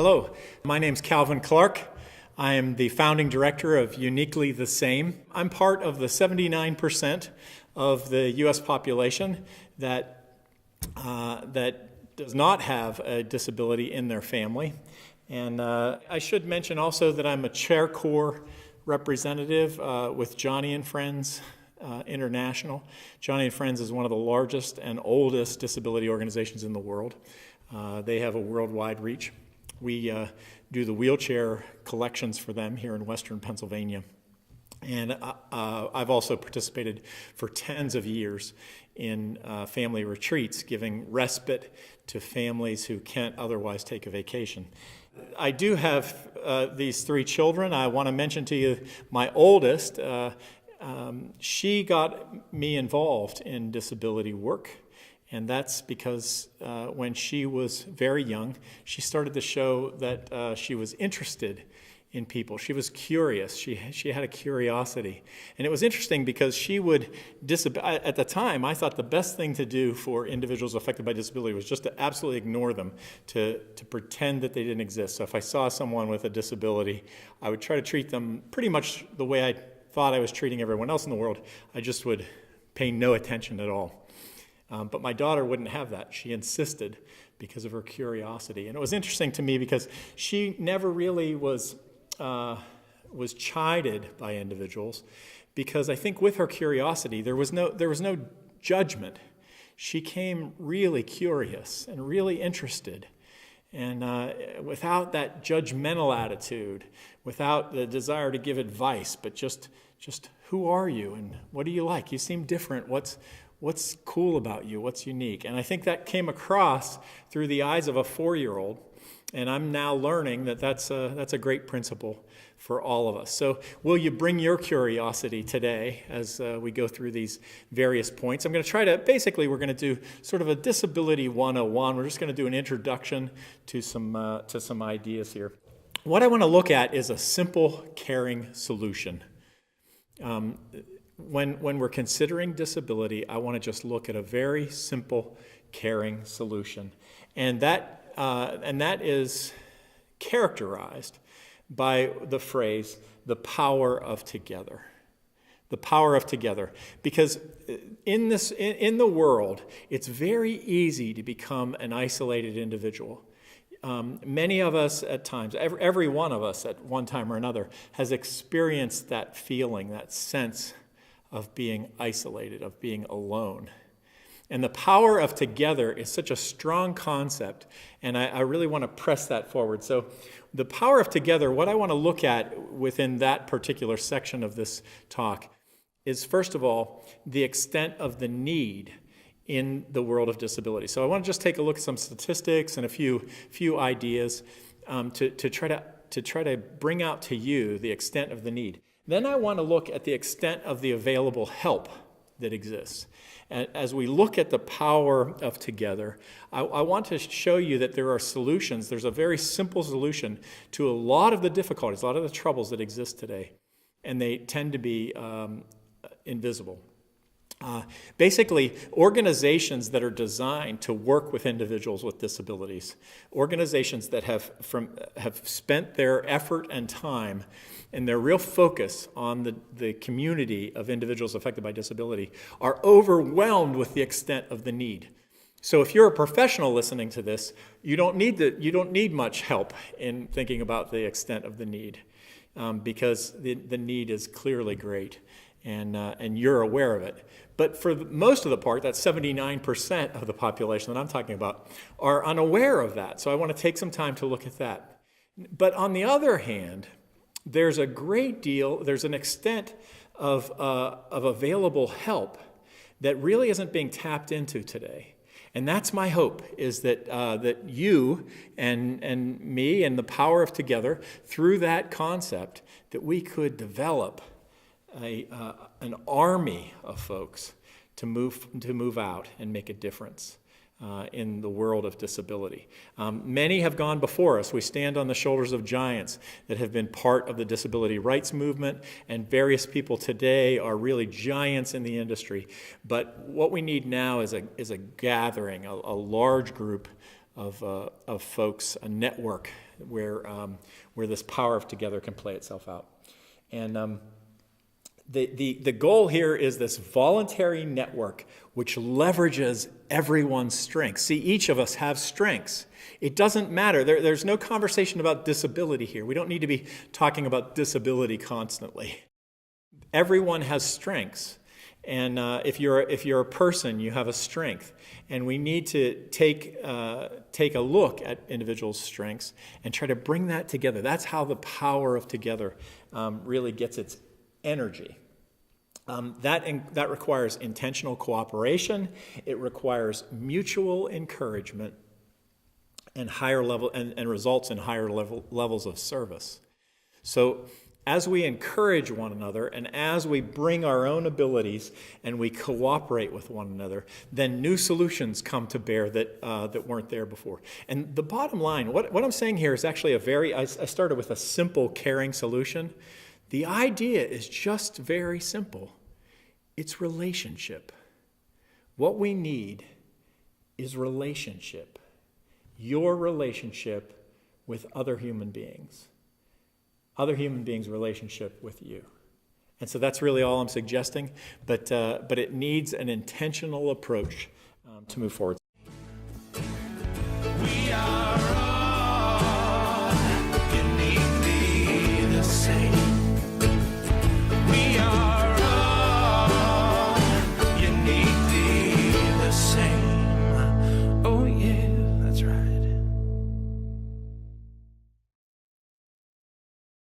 Hello, my name's Calvin Clark. I am the founding director of Uniquely the Same. I'm part of the 79% of the U.S. population that does not have a disability in their family. And I should mention also that I'm a Chair Corps representative with Johnny and Friends International. Johnny and Friends is one of the largest and oldest disability organizations in the world. They have a worldwide reach. We do the wheelchair collections for them here in Western Pennsylvania. And I've also participated for tens of years in family retreats, giving respite to families who can't otherwise take a vacation. I do have these three children. I want to mention to you my oldest. She got me involved in disability work. And that's because when she was very young, she started to show that she was interested in people. She was curious. She had a curiosity. And it was interesting because she would, at the time, I thought the best thing to do for individuals affected by disability was just to absolutely ignore them, to pretend that they didn't exist. So if I saw someone with a disability, I would try to treat them pretty much the way I thought I was treating everyone else in the world. I just would pay no attention at all. But my daughter wouldn't have that. She insisted because of her curiosity. And it was interesting to me because she never really was chided by individuals, because I think with her curiosity there was no judgment. She came really curious and really interested. And without that judgmental attitude, without the desire to give advice, but just who are you and what do you like? You seem different. What's cool about you? What's unique? And I think that came across through the eyes of a 4-year-old, and I'm now learning that that's a great principle for all of us. So will you bring your curiosity today as we go through these various points? I'm going to try to, basically we're going to do sort of a disability 101. We're just going to do an introduction to some ideas here. What I want to look at is a simple, caring solution. When we're considering disability, I want to just look at a very simple, caring solution. And that is characterized by the phrase, the power of together. The power of together. Because in the world, it's very easy to become an isolated individual. Many of us at times, every one of us at one time or another, has experienced that feeling, that sense of being isolated, of being alone. And the power of together is such a strong concept, and I really want to press that forward. So the power of together, what I want to look at within that particular section of this talk is, first of all, the extent of the need in the world of disability. So I want to just take a look at some statistics and a few ideas to try to bring out to you the extent of the need. Then I want to look at the extent of the available help that exists. And as we look at the power of together, I want to show you that there are solutions. There's a very simple solution to a lot of the difficulties, a lot of the troubles that exist today, and they tend to be invisible. Basically, organizations that are designed to work with individuals with disabilities, organizations that have spent their effort and time and their real focus on the community of individuals affected by disability, are overwhelmed with the extent of the need. So if you're a professional listening to this, you don't need much help in thinking about the extent of the need, because the need is clearly great, and you're aware of it. But for most of the part, that 79% of the population that I'm talking about, are unaware of that. So I want to take some time to look at that. But on the other hand, there's an extent of available help that really isn't being tapped into today. And that's my hope, is that you and me and the power of together, through that concept, that we could develop an army of folks to move out and make a difference in the world of disability. Many have gone before us. We stand on the shoulders of giants that have been part of the disability rights movement, and various people today are really giants in the industry. But what we need now is a gathering, a large group of folks, a network where this power of together can play itself out. And the goal here is this voluntary network which leverages everyone's strengths. See, each of us have strengths. It doesn't matter. There's no conversation about disability here. We don't need to be talking about disability constantly. Everyone has strengths. And if you're a person, you have a strength. And we need to take a look at individuals' strengths and try to bring that together. That's how the power of together really gets its energy. That requires intentional cooperation. It requires mutual encouragement and higher level and results in higher levels of service. So as we encourage one another and as we bring our own abilities and we cooperate with one another, then new solutions come to bear that weren't there before. And the bottom line, what I'm saying here is actually I started with a simple caring solution. The idea is just very simple. It's relationship. What we need is relationship. Your relationship with other human beings. Other human beings' relationship with you. And so that's really all I'm suggesting, but it needs an intentional approach to move forward.